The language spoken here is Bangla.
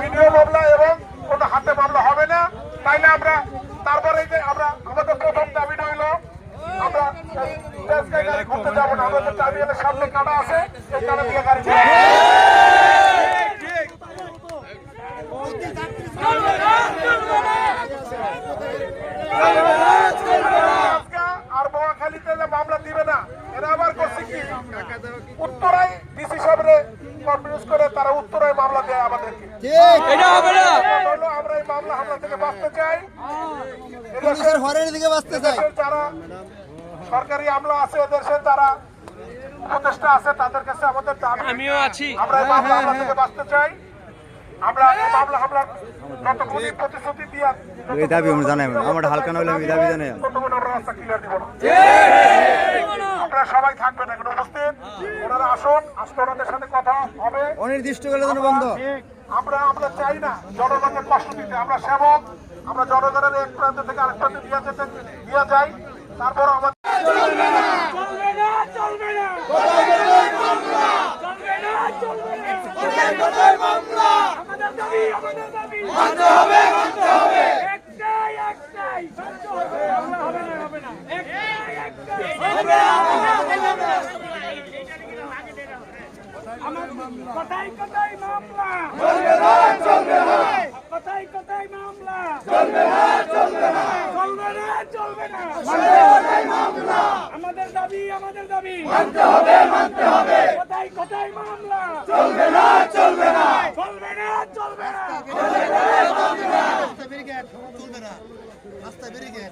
ভিডিও মামলা এবং কোনো হাতে মামলা হবে না। তাইলে আমরা তারপরে যে আমরা আমাদের প্রথম দাবি রইল আমরা গাড়ি ঘুরতে যাবো না। আমাদের টার্মিনালের সামনে কাটা আছে, এই কাটা দিয়ে গাড়ি আর মহাখালীতে যে মামলা দিবে না, এরা আবার করছে কি উত্তরায় ডিসি সাহেবরে কনফারেন্স করে তারা উত্তরায় মামলা দেয় আমাদেরকে। আমরা এই মামলা হামলা থেকে বাঁচতে চাই, যারা সরকারি আমলা আছে এদেশে যারা উপদেষ্টা আছে তাদের কাছে আমাদের দাবি, আমিও আছি, আমরা এই মামলা হামলা থেকে বাঁচতে চাই। আমরা এই মামলা হামলার যতক্ষণ প্রতিশ্রুতি দিয়ে এই দাবি আমরা জানাই, আমরা হালকা নইলে আমি দাবি জানাই, ততক্ষণ আমরা রাস্তা ক্লিয়ার দিব না। আপনারা সবাই থাকবেন এখানে উপস্থিত, ওনারা আসুন, আসলে ওনাদের সাথে কথা হবে। অনির্দিষ্টকালের জন্য বন্ধ। আমরা চাই না জনগণকে কষ্ট দিতে, আমরা সেবক, আমরা জনগণের এক প্রান্ত থেকে আরেক প্রান্তে দিয়ে যাই। তারপর আমাদের কথাই কথাই মামলা চলবে না আমাদের দাবি মানতে হবে কথাই কথাই মামলা চলবে না রাস্তা ব্যারিকেড